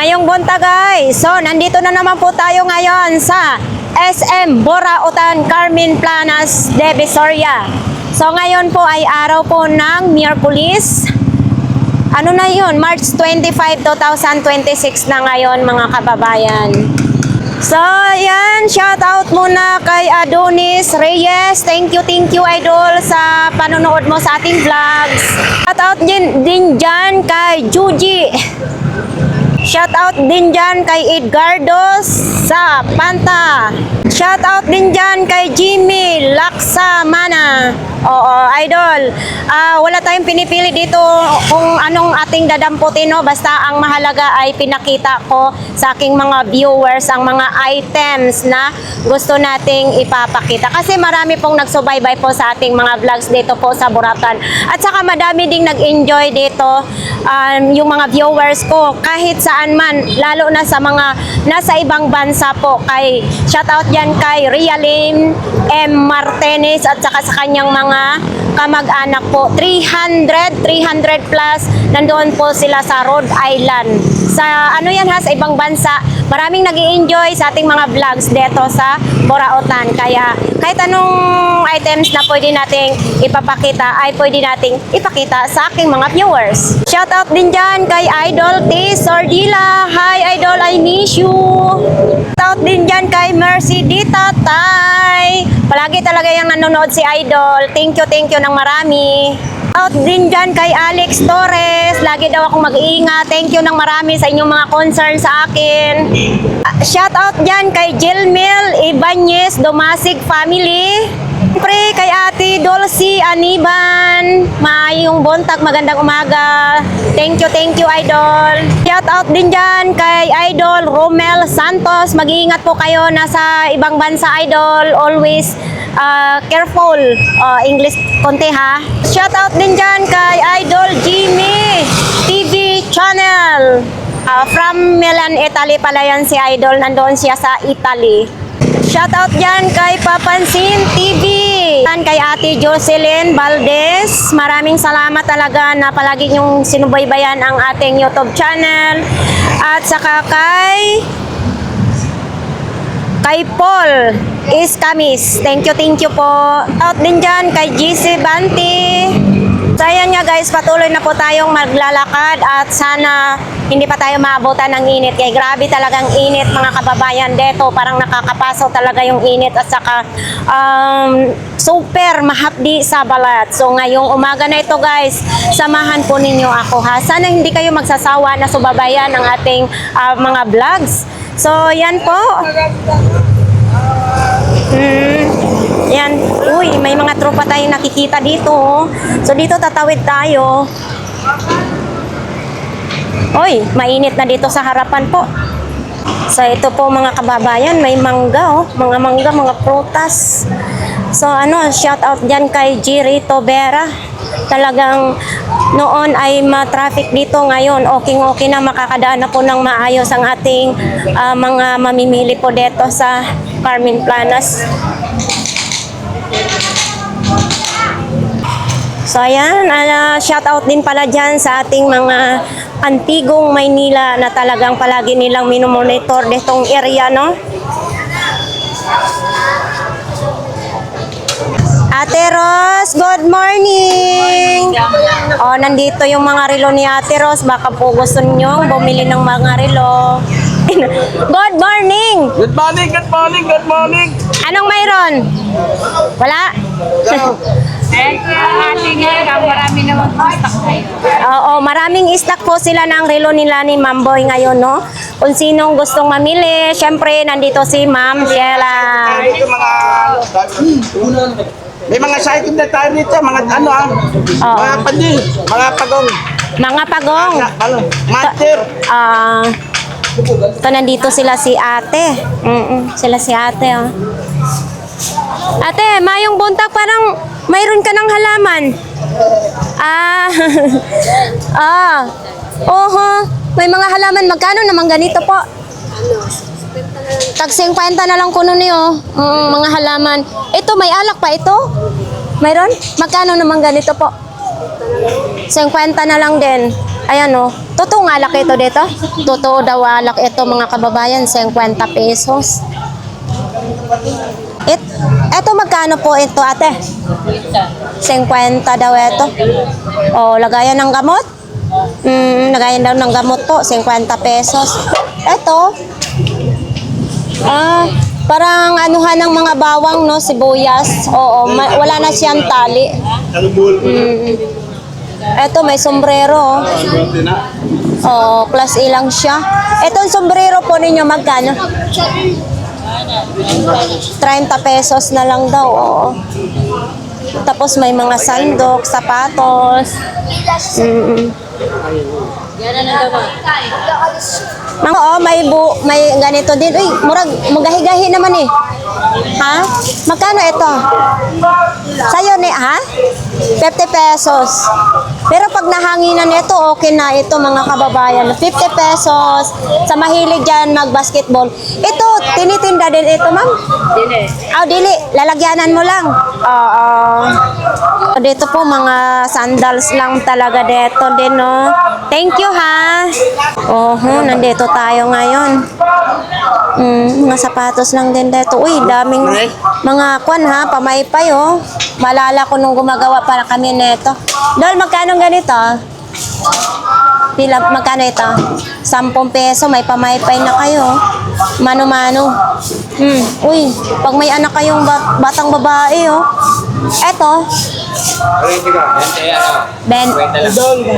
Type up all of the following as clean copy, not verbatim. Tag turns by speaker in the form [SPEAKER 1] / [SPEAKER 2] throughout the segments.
[SPEAKER 1] Mayong bunta guys. So, nandito na naman po tayo ngayon sa SM Borautan, Carmen Planas, Divisoria. So, ngayon po ay araw po ng Miyerkules. Ano na yun? March 25, 2026 na ngayon mga kababayan. So, yan. Shout out muna kay Adonis Reyes. Thank you idol sa panonood mo sa ating vlogs. Shout out din dyan kay Juji. Shout out din dyan kay Edgardo sa Panta. Shout out din dyan kay Jimmy Laksamana. Oo, idol. Wala tayong pinipili dito kung anong ating dadamputin, no? Basta ang mahalaga ay pinakita ko sa aking mga viewers ang mga items na gusto nating ipapakita. Kasi marami pong nagsubaybay po sa ating mga vlogs dito po sa Boracay. At saka madami ding nag-enjoy dito yung mga viewers ko kahit saan man, lalo na sa mga nasa ibang bansa po. Kay shoutout dyan kay Rialyn M. Martinez at saka sa kanyang mga kamag-anak po. 300 plus nandoon po sila sa Rhode Island. Sa ano yan ha, sa ibang bansa. Maraming nag-i-enjoy sa ating mga vlogs dito sa Borautan. Kaya kahit anong items na pwede nating ipapakita ay pwede nating ipakita sa aking mga viewers. Shoutout din dyan kay Idol T. Sordila. Hi Idol, I miss you. Shoutout din dyan kay Mercy D. Tatay. Palagi talaga yung nanonood si Idol. Thank you ng marami. Out din dyan kay Alex Torres. Lagi daw akong mag-iingat. Thank you ng marami sa inyong mga concern sa akin. Shout out dyan kay Jilmil Ibanez Domasig Family. Siyempre kay Ate Dulcie Aniban. Maayong buntag, magandang umaga. Thank you idol. Shout out din dyan kay Idol Romel Santos. Mag-iingat po kayo, nasa ibang bansa idol. Always careful. English konti ha. Shout out din dyan kay Idol Jimmy TV Channel. From Milan, Italy pala yan si Idol. Nandoon siya sa Italy. Shout out dyan kay Papansin TV. Kay Ate Jocelyn Valdez. Maraming salamat talaga na palagi niyong sinubaybayan ang ating YouTube channel. At saka kay Paul Iskamis. Thank you po. Out din dyan kay GC Banti. So ayan nga guys, patuloy na po tayong maglalakad at sana hindi pa tayo maabutan ng init. Kaya grabe talagang init mga kababayan dito. Parang nakakapaso talaga yung init at saka super mahapdi sa balat. So ngayong umaga na ito guys, samahan po ninyo ako ha. Sana hindi kayo magsasawa na subabayan ang ating mga vlogs. So yan po. Yan. Uy, may mga tropa tayong nakikita dito. So dito tatawid tayo. Uy, mainit na dito sa harapan po. So ito po mga kababayan, may mangga mga mangga, mga prutas. So shout out dyan kay Jirito Vera. Talagang noon ay ma-traffic dito, ngayon okay na, makakadaan na po ng maayos ang ating mga mamimili po dito sa Carmen Planas. So ayan, shout out din pala dyan sa ating mga Antigong Maynila na talagang palagi nilang minomonitor ditong area, no? Ate Ros, good morning! Nandito yung mga relo ni Ate Ros. Baka po gusto niyo bumili ng mga relo. Good morning!
[SPEAKER 2] Good morning!
[SPEAKER 1] Anong mayroon? Wala?
[SPEAKER 3] Marami naman po stock ngayon.
[SPEAKER 1] Oo, maraming stock po sila ng relo nila ni Ma'am Boy ngayon, no? Kung sinong gustong mamili, syempre nandito si Ma'am Sheila.
[SPEAKER 2] May mga cycle na tayo dito, mga mga pandi, mga pagong.
[SPEAKER 1] Mga pagong.
[SPEAKER 2] Master.
[SPEAKER 1] Ito nandito sila si ate. Sila si ate, oh. Ate, mayong buntag, parang mayroon ka ng halaman. May mga halaman. Magkano naman ganito po? Tag 50 na lang kuno niyo. Mga halaman. Ito, may alak pa ito? Mayroon? Magkano naman ganito po? 50 na lang din. Ayan o. Totoo nga laki ito dito? Totoo daw alak ito mga kababayan. 50 pesos. Ito magkano po ito ate? 50 daw ito. O, lagayan ng gamot? Lagayan daw ng gamot po. 50 pesos. Ito. Parang anuhan ng mga bawang, no? Sibuyas. Oo, wala na siyang tali. Ito, may sombrero. Oo, plus ilang siya. Itong sombrero po ninyo, magkano? 30 pesos na lang daw, oo. Tapos may mga sandok, sapatos. Mga may ganito din. Uy, murag magahi-gahi naman eh. Ha? Magkano ito? Sa'yo ni, ha? 50 pesos. Pero pag nahanginan ito, okay na ito mga kababayan. 50 pesos. Sa mahilig dyan mag-basketball. Ito, tinitinda din ito, ma'am?
[SPEAKER 3] Dili.
[SPEAKER 1] Dili. Lalagyanan mo lang. Oo. Dito po, mga sandals lang talaga dito din, no? Thank you, ha? Nandito tayo ngayon. Mga sapatos lang din dito. Uy, daming mga kwan, ha? Pamaypay, oh. Malala ko nung gumagawa para kami nito. Dol, magkano ganito? Magkano ito? 10 peso, may pamaypay na kayo. Mano-mano. Uy, pag may anak kayong batang babae, oh. Eto. 20.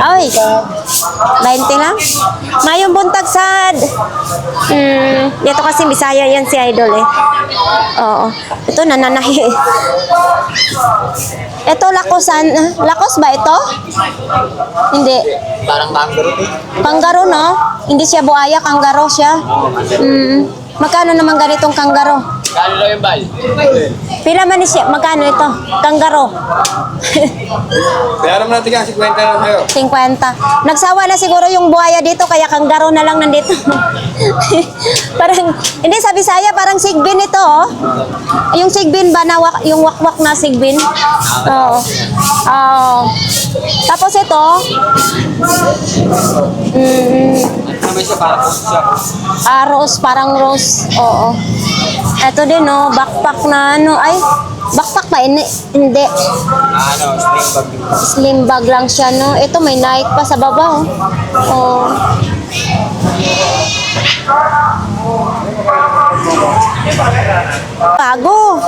[SPEAKER 1] Ay, 20 lang? Mayong buntag sad. Dito kasi Bisaya yan si Idol eh. Oo. Ito nananahi. Ito lakosan. Lakos ba ito? Hindi.
[SPEAKER 2] Parang manggaro.
[SPEAKER 1] Kanggaro, no? Hindi siya buaya, kanggaro siya. Magkano naman ganitong kanggaro?
[SPEAKER 2] Kano lang yung bal?
[SPEAKER 1] Pila man ni siya? Magkano ito? Kanggaro.
[SPEAKER 2] Kaya naman natin ka, 50 lang sa'yo.
[SPEAKER 1] 50. Nagsawa na siguro yung buhaya dito, kaya kanggaro na lang nandito. Parang, hindi sa Bisaya, parang sigbin ito, oh. Yung sigbin ba na, yung wakwak na sigbin? Oo. Tapos ito,
[SPEAKER 2] Naman siya para po siya.
[SPEAKER 1] rose, parang rose. Oo. Ito din, oh, backpack na ano, ay, backpack pa, hindi.
[SPEAKER 2] Sling bag.
[SPEAKER 1] Slim bag lang siya, no? Ito, may Nike pa sa baba, oh. Oh. Bago.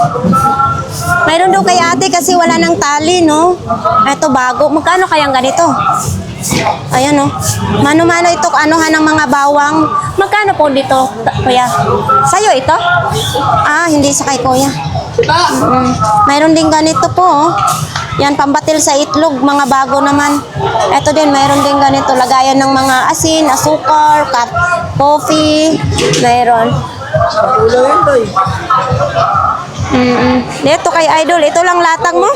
[SPEAKER 1] Mayroon daw kay ate kasi wala ng tali, no? Ito, bago. Magkano kayang ganito? Ayan, oh. Mano-mano ito, anuhan ng mga bawang. Magkano po dito, kuya? Sa'yo ito? Hindi sa kay kuya. Mayroon din ganito po, oh. Yan, pambatil sa itlog, mga bago naman. Ito din, mayroon din ganito. Lagayan ng mga asin, asukar, coffee. Mayroon.
[SPEAKER 2] Ulo yun, boy.
[SPEAKER 1] Dito kay Idol, ito lang latag mo?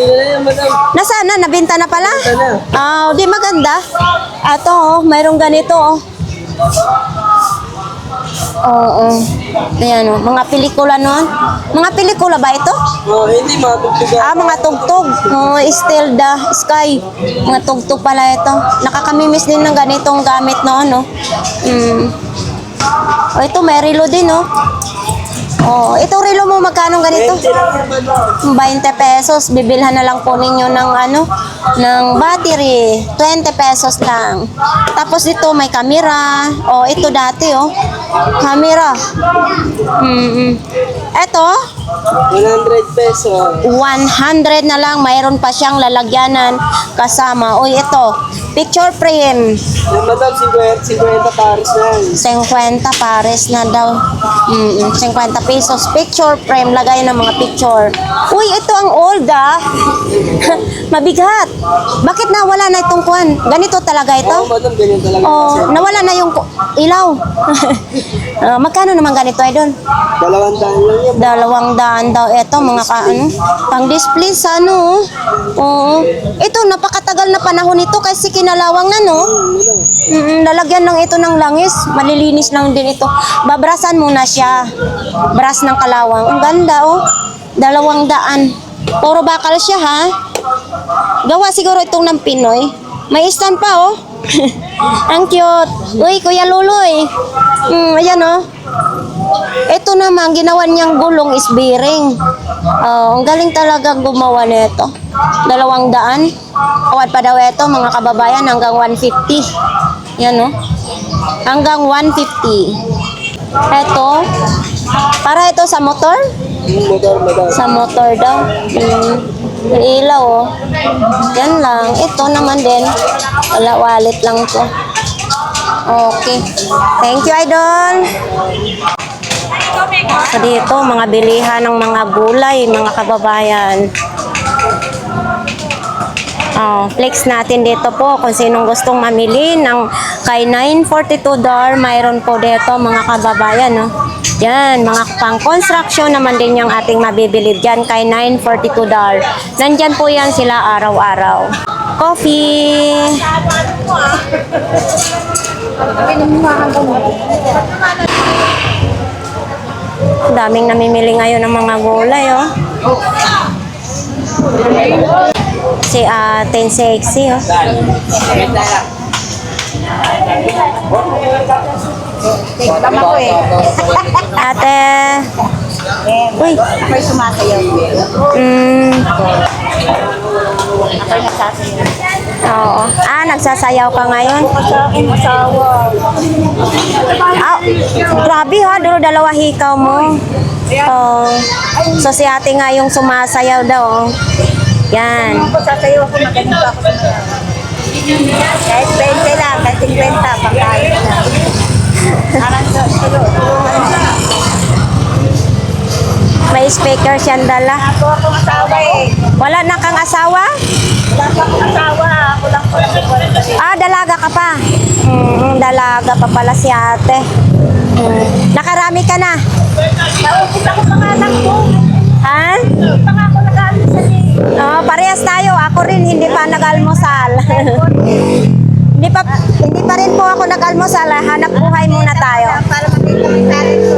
[SPEAKER 1] Nasaan na? Nabinta na pala? Di maganda. Ito, oh, mayroong ganito, oh. Oo. Ayan, oh. Mga pelikula noon. Mga pelikula ba ito?
[SPEAKER 2] Hindi matugtog.
[SPEAKER 1] Mga tugtog. Still the Sky. Mga tugtog pala ito. Nakakamimiss din ng ganitong gamit noon, no? Ito, may relo din, no? Ito relo mo, magkano ganito? 20 pesos. Bibilhan na lang po ninyo ng ng battery. 20 pesos lang. Tapos ito, may camera. Ito dati, oh. Camera. Ito,
[SPEAKER 2] 100 pesos.
[SPEAKER 1] 100 na lang. Mayroon pa siyang lalagyanan kasama. Ito, picture frame.
[SPEAKER 2] Madam, 50 pares na.
[SPEAKER 1] 50 pares na daw. 50 pesos. Picture frame. Lagay ng mga picture. Uy, ito ang old, Mabigat. Bakit nawala na itong kuwan? Ganito talaga ito?
[SPEAKER 2] Madam, ganyan talaga.
[SPEAKER 1] Nawala na yung ilaw. Magkano naman ganito, Idol?
[SPEAKER 2] 200 lang yan.
[SPEAKER 1] 200 daw ito, mga pang-display sa Ito, napakatagal na panahon ito kasi kinalawang na, no? Lalagyan lang ito ng langis. Malilinis lang din ito. Babrasan muna siya. Bras ng kalawang. Ang ganda, oh. 200. Puro bakal siya, ha? Gawa siguro itong ng Pinoy. May stand pa, oh. Ang cute. Uy, Kuya Luloy. Ayan, oh. Ito naman, ginawa niyang gulong is bearing. Oh, ang galing talaga gumawa nito. 200. Kawad pa daw ito, mga kababayan, hanggang 150. Yan, oh. Hanggang 150. Ito, para ito sa motor? Sa motor daw. Yung ilaw, oh. Yan lang. Ito naman din. Wala, wallet lang to. Okay. Thank you, Idol. So dito, mga bilihan ng mga gulay, mga kababayan. Oh, flex natin dito po kung sinong gustong mamili ng kay $942 mayroon po dito, mga kababayan, no. Yan, mga pang-construction naman din yung ating mabibili dyan kay $942. Nandyan po yan sila araw-araw. Coffee. Daming namimili ngayon ng mga gulay, oh. Si Ate Sexy, oh. Ate. Uy.
[SPEAKER 3] Ako'y sumasayaw. Ako'y nagsasayaw.
[SPEAKER 1] Oo. Nagsasayaw ka ngayon?
[SPEAKER 3] Asawa.
[SPEAKER 1] Grabe ha, dalawa hikaw mo. Oh. So si ate nga yung sumasayaw daw. Oh. Yan.
[SPEAKER 3] Kung sasayaw ako, magaling pa ako sumayaw. Kahit 20 lang, kahit 50, pangkain na. Parang
[SPEAKER 1] May speaker siyang dala.
[SPEAKER 3] ako akong asawa eh.
[SPEAKER 1] Wala na kang asawa?
[SPEAKER 3] Wala pa akong asawa, ako lang po nag-iwan.
[SPEAKER 1] Dalaga ka pa. Dalaga pa pala si ate. Nakarami ka na?
[SPEAKER 3] Naupit ako panganak ko.
[SPEAKER 1] Ha?
[SPEAKER 3] Pang ako nag-aalisan eh.
[SPEAKER 1] Parehas tayo. Ako rin hindi pa nag-almusal. Hindi pa rin po ako nag-almusal. Hanap buhay muna tayo.
[SPEAKER 3] Para makita mo sa akin ko.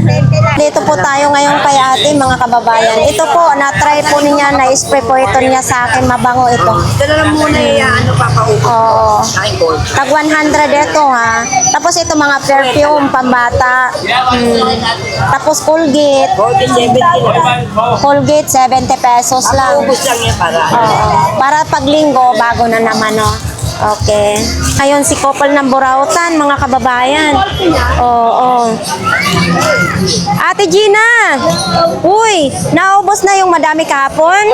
[SPEAKER 3] 20 lang.
[SPEAKER 1] Dito po tayo ngayon kay ate, mga kababayan. Ito po, na-try po niya, na-spray po ito niya sa akin. Mabango ito.
[SPEAKER 3] Dala lang muna ano papaupo.
[SPEAKER 1] Oo.
[SPEAKER 3] Kain ko.
[SPEAKER 1] Tag 100 ito, ha. Tapos ito mga perfume, pambata. Tapos Colgate.
[SPEAKER 3] 70 lang.
[SPEAKER 1] Colgate, 70 pesos lang.
[SPEAKER 3] Ubus lang yan para.
[SPEAKER 1] Oo. Para pag linggo, bago na naman, oh. Okay. Ngayon si couple ng Burautan, mga kababayan. Oo. Ate Gina! Uy, naubos na yung madami kahapon?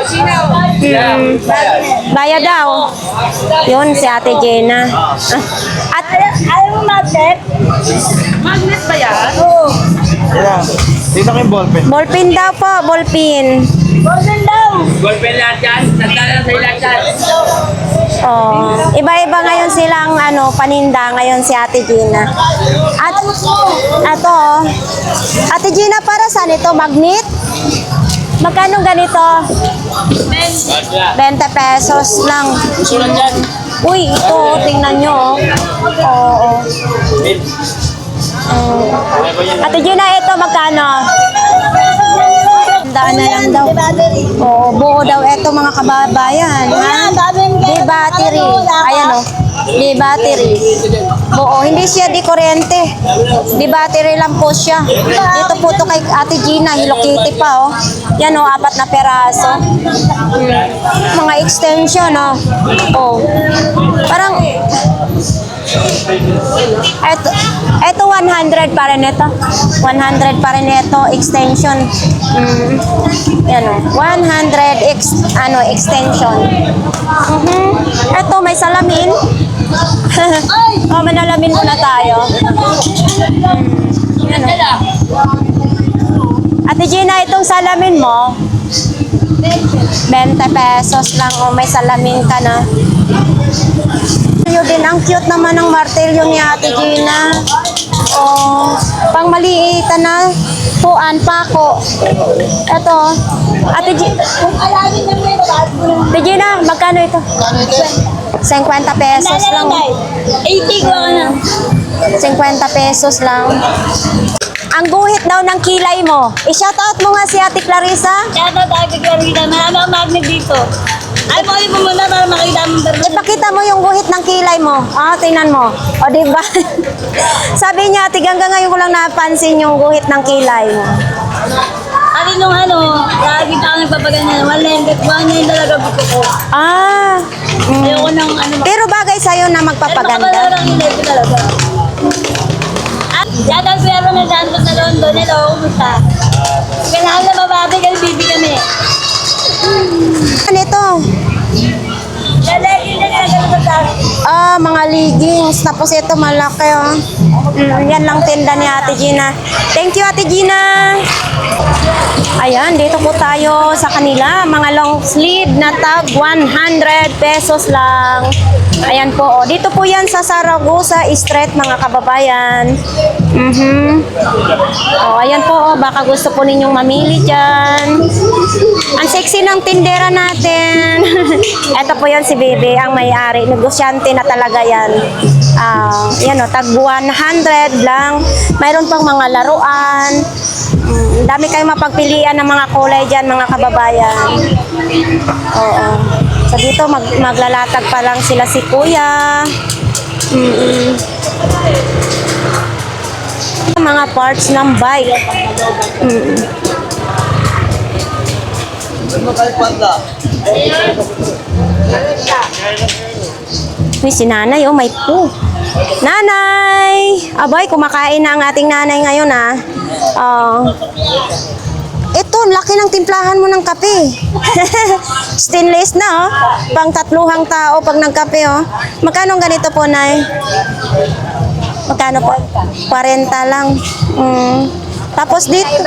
[SPEAKER 1] Bayad daw. Yun, si Ate Gina. At
[SPEAKER 3] Ayaw mo magnet? Magnet ba yan? Oo.
[SPEAKER 2] Ayan. Dito ko yung ballpen.
[SPEAKER 1] ballpen daw po, ballpen.
[SPEAKER 3] Golden daw.
[SPEAKER 4] Golpen lahat yan. Nagdala sa ilan yan.
[SPEAKER 1] Oh, iba-iba ngayon silang paninda ngayon si Ate Gina. At ato, Ate Gina, para saan ito? Magnet? Magkano ganito? 20 pesos lang. Uy, ito, tingnan nyo. Oo. Ate Gina, ito magkano? Daan na lang daw. Oo, buo daw ito, mga kababayan. Ha? Di battery. Ayan, oh. Di battery. Oo, hindi siya di kuryente. Di battery lang po siya. Dito po to kay Ate Gina, Hello Kitty pa, oh. Yan, oh, 4 na peraso. Mga extension, oh. Oh. Parang ito 100 pa rin ito. 100 pa rin ito, extension. Yan, oh. 100 extension. Ito may salamin. May nalamin muna tayo. Yan, oh. Ate Gina, itong salamin mo 20 pesos lang, oh. May salamin ka na. Yun din, ang cute naman ng martilyo ni Ate Gina. Oh, pang maliitan na puan, pako. Ito, Ate Gina, magkano ito? 50 pesos lang.
[SPEAKER 3] 80 ko na.
[SPEAKER 1] 50 pesos lang. Ang guhit daw ng kilay mo. I-shoutout mo nga si Ate Clarissa.
[SPEAKER 3] Shoutout tayo kay Clarita. Marami ang magnet dito. Ay, mo mo muna para makita mo dalawa.
[SPEAKER 1] Ipakita mo yung guhit ng kilay mo. Tingnan mo. O, di ba? Sabi niya, hanggang ngayon ko lang napansin yung guhit ng kilay mo.
[SPEAKER 3] Ate nung lagi pa ako nagpapaganyan. One line talaga buko ko. Ayoko ng
[SPEAKER 1] Pero bagay sa'yo na magpapaganda.
[SPEAKER 3] Pero hindi ko talaga. At yata pero na dyan sa London. Hello, kumusta? Kailangan na mababi kasi bibi kami.
[SPEAKER 1] Ano ito?
[SPEAKER 3] Lalaki na nagagawa sa
[SPEAKER 1] Mga leggings. Tapos ito malaki, oh. Yan lang tinda ni Ate Gina. Thank you, Ate Gina. Ayan, dito po tayo sa kanila. Mga long sleeve na tag 100 pesos lang. Ayan po, oh. Dito po yan sa Zaragoza Street, mga kababayan. Ayan po, oh. Baka gusto po ninyong mamili dyan. Ang sexy ng tindera natin. Ito po yan si Bebe, ang may-ari. Negosyante na talaga yan. Yan o, tag 100 lang. Mayroon pang mga laruan. Dami kayong mapagpilian ng mga kulay dyan, mga kababayan. Oo. So dito maglalatag pa lang sila si Kuya. Mga parts ng bike. Uy, si nanay, oh, may po. Nanay! Abay, kumakain na ang ating nanay ngayon, ah. Ito, laki ng timplahan mo ng kape. Stainless na, oh. Pang tatluhang tao pag nagkape, oh. Magkano ang ganito po, nay? Magkano po? 40 lang. Tapos dito,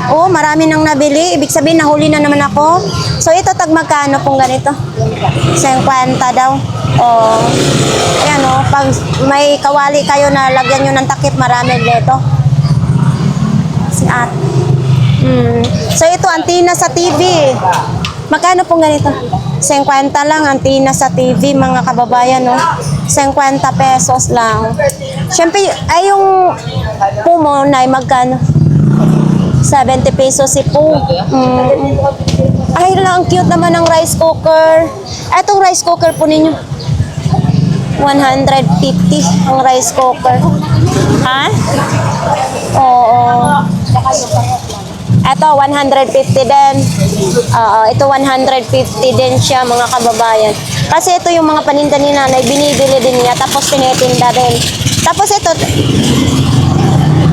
[SPEAKER 1] oh, marami nang nabili. Ibig sabihin, nahuli na naman ako. So, ito, tag magkano pong ganito? 50 daw. Oh, ayan, oh, pag may kawali kayo na lagyan nyo ng takip, marami dito. Si Ate. So, ito, antina sa TV. Magkano pong ganito? 50 lang, antina sa TV, mga kababayan, no? 50 pesos lang. Siyempre, ay yung po mo, Nay, magkano? 70 pesos si po. Ay, lang, ang cute naman ng rice cooker. Etong rice cooker po ninyo. 150 ang rice cooker. Ha? Oo. Ito, 150 din. Ito 150 din siya, mga kababayan. Kasi ito yung mga paninda ni nanay, binibili din niya, tapos tinitinda din. Tapos ito,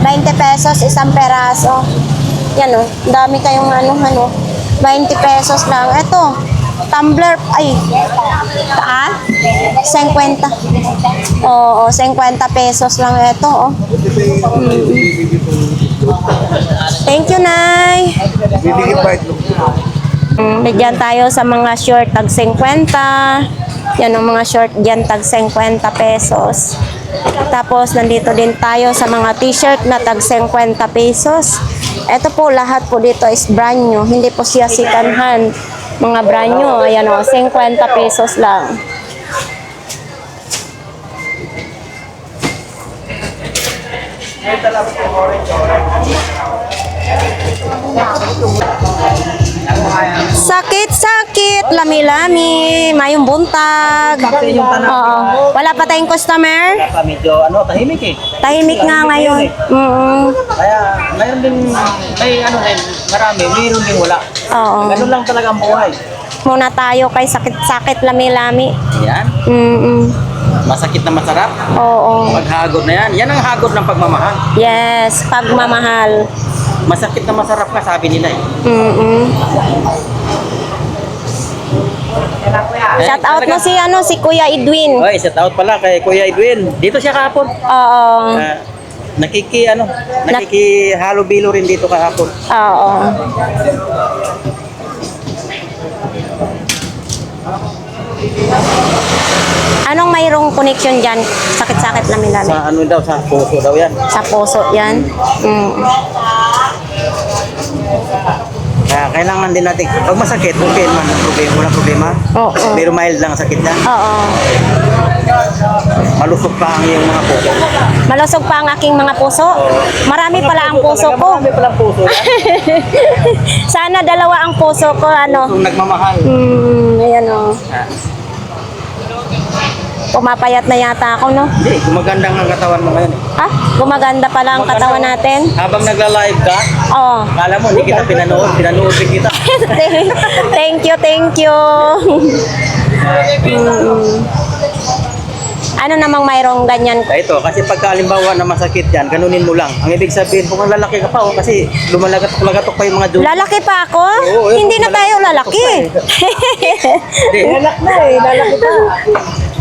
[SPEAKER 1] 20 pesos, isang peraso. Yan o, dami kayong 20 pesos lang. Ito, tumbler, 50. Oo, 50 pesos lang ito, oh. Thank you, Nay. Bigyan tayo sa mga short tag 50. Yan ang mga short dyan tag 50 pesos. Tapos nandito din tayo sa mga t-shirt na tag 50 pesos. Ito po, lahat po dito is brand new. Hindi po siya second hand. Mga brand new. Ayan o, 50 pesos lang. Sakit-sakit, lami-lami, mayong buntag. Oo. Wala pa tayong customer?
[SPEAKER 2] Medyo tahimik eh.
[SPEAKER 1] Tahimik nga ngayon.
[SPEAKER 2] Kaya mayroon din, marami, mayroon din wala.
[SPEAKER 1] Oo.
[SPEAKER 2] Ganun lang talaga ang buhay.
[SPEAKER 1] Muna tayo kay sakit-sakit, lami-lami.
[SPEAKER 2] Yan, masakit na masarap.
[SPEAKER 1] Oo.
[SPEAKER 2] Paghagod na yan, yan ang hagod ng pagmamahal.
[SPEAKER 1] Yes, pagmamahal.
[SPEAKER 2] Masakit na masarap ka, sabi nila eh.
[SPEAKER 1] Shout out mo si Kuya Edwin.
[SPEAKER 2] Oy, shout out pala kay Kuya Edwin. Dito siya kahapon.
[SPEAKER 1] Oo.
[SPEAKER 2] Nakikihalo-bilo rin dito kahapon.
[SPEAKER 1] Oo. Anong mayroong connection dyan? Sakit-sakit lami-lami.
[SPEAKER 2] Sa ano daw, sa puso daw yan.
[SPEAKER 1] Sa puso yan.
[SPEAKER 2] Kaya
[SPEAKER 5] kailangan din natin, pag masakit, okay man, walang problema.
[SPEAKER 1] Oo.
[SPEAKER 5] Pero mild lang ang sakit niya.
[SPEAKER 1] Oo.
[SPEAKER 5] Malusog pa ang iyong mga puso.
[SPEAKER 1] Malusog pa ang aking mga puso. Marami pala ang puso ko.
[SPEAKER 5] Marami palang puso.
[SPEAKER 1] Sana dalawa ang puso ko, ano.
[SPEAKER 5] Kung nagmamahal.
[SPEAKER 1] Ayan o. Pumapayat na yata ako, no?
[SPEAKER 5] Hindi, gumaganda ang katawan mo ngayon.
[SPEAKER 1] Ah, gumaganda pala ang katawan natin.
[SPEAKER 5] Habang nagla-live ka,
[SPEAKER 1] Oo.
[SPEAKER 5] kala mo hindi kita pinanood din kita.
[SPEAKER 1] Thank you, thank you. Ano namang mayroong ganyan?
[SPEAKER 5] Ito, kasi pagka halimbawa na masakit yan, ganunin mo lang. Ang ibig sabihin, kung ang lalaki ka pa, kasi lumalagatok-lagatok pa yung mga dulo.
[SPEAKER 1] Lalaki pa ako?
[SPEAKER 5] Oo,
[SPEAKER 1] Hindi na tayo lalaki.
[SPEAKER 5] Lalak na lalaki pa.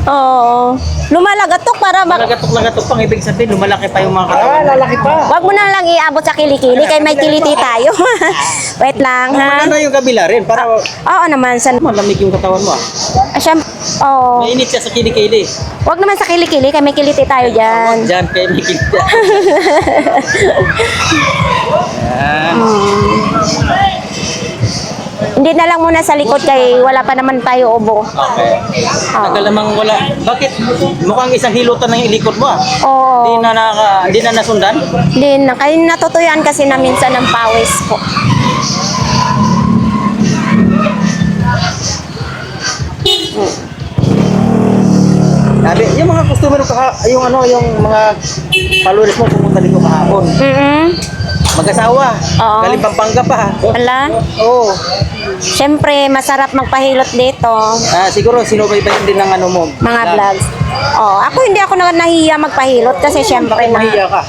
[SPEAKER 1] Oo. Lumalagatok para
[SPEAKER 5] Lagatok-lagatok pang ibig sabihin, lumalaki pa yung mga katawan. Lalaki pa.
[SPEAKER 1] Wag mo na lang iabot sa kilikili kay may kiliti tayo. Wait lang, ha?
[SPEAKER 5] Ano na yung kabila rin, para
[SPEAKER 1] Oo naman.
[SPEAKER 5] malamig yung katawan mo.
[SPEAKER 1] Oo.
[SPEAKER 5] Mainit siya sa kilikili.
[SPEAKER 1] Wag naman sa kilikili kay may kiliti tayo dyan.
[SPEAKER 5] Diyan, kaya may kiliti.
[SPEAKER 1] Hindi na lang muna sa likod kay wala pa naman tayo ubo.
[SPEAKER 5] Okay. Tagal namang wala. Bakit? Mukhang isang hilutan ng ilikot mo ah.
[SPEAKER 1] Oo.
[SPEAKER 5] Hindi na nasundan?
[SPEAKER 1] Hindi na. Kaya natutuyuan kasi na minsan ng pawis ko.
[SPEAKER 5] Sabi, yung mga customer ko, yung mga followers mo pumunta dito kahapon. Mag-asawa.
[SPEAKER 1] Oo.
[SPEAKER 5] Galing Pampanga pa.
[SPEAKER 1] Wala.
[SPEAKER 5] Oo.
[SPEAKER 1] Siyempre, masarap magpahilot dito.
[SPEAKER 5] Siguro sinubaybayan din ng ano mo.
[SPEAKER 1] Mga vlogs. Oh, ako hindi ako nahihiya magpahilot kasi siyempre
[SPEAKER 5] Bakit
[SPEAKER 1] na.
[SPEAKER 5] mahiya ka?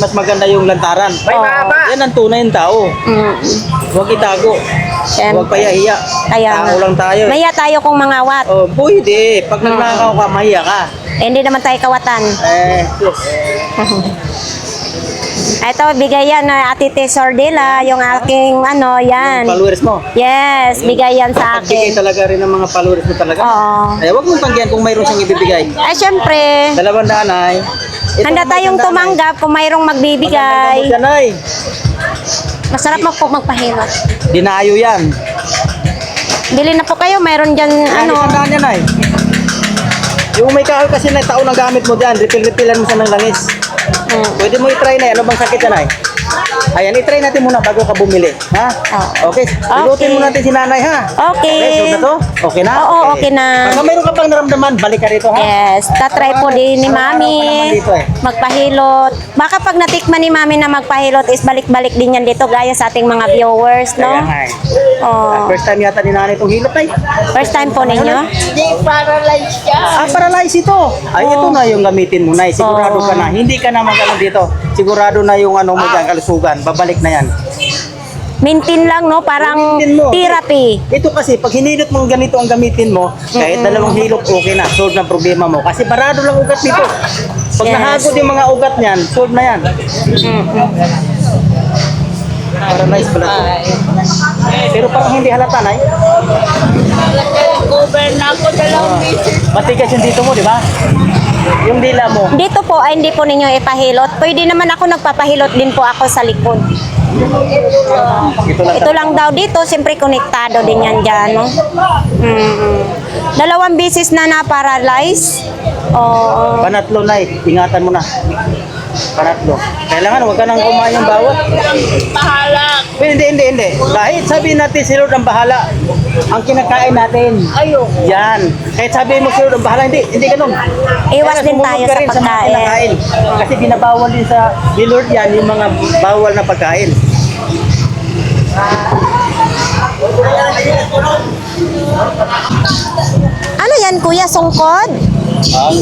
[SPEAKER 5] Mas maganda yung lantaran.
[SPEAKER 1] Oo.
[SPEAKER 5] Yan ang tunay ng tao. Huwag itago.
[SPEAKER 1] Siyempre.
[SPEAKER 5] Huwag payahiya.
[SPEAKER 1] Kaya
[SPEAKER 5] Tao lang tayo.
[SPEAKER 1] Mahiya tayo kung mangawat.
[SPEAKER 5] Oh, pwede. Pag nagnakaw ka, mahiya ka.
[SPEAKER 1] Hindi naman tayo kawatan. Ito, bigay yan na Ate T. Sordela, yung aking yan.
[SPEAKER 5] Followers mo.
[SPEAKER 1] Yes, bigay yan sa
[SPEAKER 5] Pagbigay
[SPEAKER 1] akin.
[SPEAKER 5] talaga rin ng mga followers mo talaga.
[SPEAKER 1] Oo.
[SPEAKER 5] Ay, huwag mong tanggihan kung mayroon siyang ibibigay.
[SPEAKER 1] Ay, siyempre,
[SPEAKER 5] 200 ay.
[SPEAKER 1] handa tayong tumanggap kung mayroong magbibigay.
[SPEAKER 5] Yan ay.
[SPEAKER 1] Masarap po magpahilot.
[SPEAKER 5] Dinayo yan.
[SPEAKER 1] Bili na po kayo, mayroon dyan,
[SPEAKER 5] Sandaan yan ay. Yung may kahoy kasi na taon ang gamit mo dyan, refill-refillan mo sa ng langis. Pwede mo i-try na yan. Ano bang sakit yan ay? Ayan, i-try natin muna bago ka bumili. Ha? Okay. Ilutin mo natin si nanay ha?
[SPEAKER 1] Okay.
[SPEAKER 5] Okay, sure na to? Okay na?
[SPEAKER 1] Oo, okay na.
[SPEAKER 5] Pag mayroon ka pang naramdaman, balik ka rito ha?
[SPEAKER 1] Yes, tatry po din ni Mami
[SPEAKER 5] dito eh.
[SPEAKER 1] magpahilot. Baka pag natikman ni Mami na magpahilot is balik-balik din yan dito gaya sa ating mga viewers, no?
[SPEAKER 5] Kaya nga eh.
[SPEAKER 1] Oh.
[SPEAKER 5] First time yata ni nanay itong hilot ay.
[SPEAKER 1] First time po ninyo?
[SPEAKER 3] Hindi, paralyzed siya.
[SPEAKER 5] Paralyze ito. Ay, ito na yung gamitin mo na. Sigurado ka na. Hindi ka na magano dito. Sigurado na yung ano mo dyan, kalusugan. Babalik na yan.
[SPEAKER 1] Mintin lang, no? Parang
[SPEAKER 5] Mintin mo.
[SPEAKER 1] therapy.
[SPEAKER 5] Ito kasi, pag hinilot mo ganito ang gamitin mo, kahit dalawang hilot, okay na. Solve na problema mo. Kasi barado lang ugat dito. Pag
[SPEAKER 1] Yes.
[SPEAKER 5] nahagod yung mga ugat niyan, solve na yan. Paralyze pala ito. Pero parang hindi halata na eh.
[SPEAKER 3] Cover na ako dalawang beses.
[SPEAKER 5] Matigas yung dito mo, di ba? Yung dila mo.
[SPEAKER 1] Dito po ay hindi po ninyo ipahilot. Pwede naman ako nagpapahilot din po ako sa likod.
[SPEAKER 5] Ito lang.
[SPEAKER 1] Ito lang daw dito, siyempre konektado din yan dyan, no? Dalawang beses na na-paralyze. Oo.
[SPEAKER 5] Panatlo na eh. Ingatan mo na. Panatlo. Kailangan huwag ka nang kumain ng bawat.
[SPEAKER 3] Pahalak.
[SPEAKER 5] Hindi. Kahit sabihin natin si Lord ang bahala. Ang kinakain natin.
[SPEAKER 3] Ayoko.
[SPEAKER 5] Yan. Kahit sabihin mo si Lord ang bahala. Hindi ganun.
[SPEAKER 1] Iwas
[SPEAKER 5] Kaya
[SPEAKER 1] din
[SPEAKER 5] sumunod
[SPEAKER 1] tayo
[SPEAKER 5] ka
[SPEAKER 1] sa
[SPEAKER 5] rin mga
[SPEAKER 1] pagkain.
[SPEAKER 5] kinakain. Kasi binabawal din sa ni Lord yan yung mga bawal na pagkain.
[SPEAKER 1] Ano yan, kuya? Sungkod?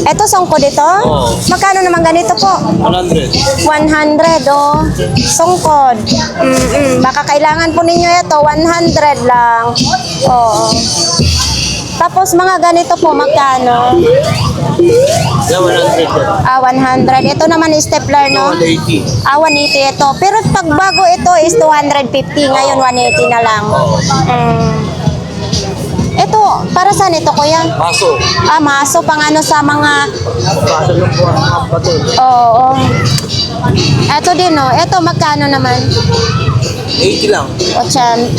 [SPEAKER 1] Ito, sungkod ito? Magkano naman ganito po?
[SPEAKER 5] 100.
[SPEAKER 1] 100, oh. Sungkod. Baka kailangan po ninyo ito, 100 lang. Oo. Tapos mga ganito po, magkano?
[SPEAKER 5] Yeah, 100.
[SPEAKER 1] 100. Ito naman stapler, no?
[SPEAKER 5] 180.
[SPEAKER 1] 180 ito. Pero pag bago ito is 250. Ngayon 180 na lang. Ito, para saan ito, kuya?
[SPEAKER 5] Paso.
[SPEAKER 1] Maso, pang ano sa mga...
[SPEAKER 5] Paso yung buwan ng bato.
[SPEAKER 1] Oo. Ito din, no? Ito, magkano naman?
[SPEAKER 5] 80 lang.
[SPEAKER 1] 80.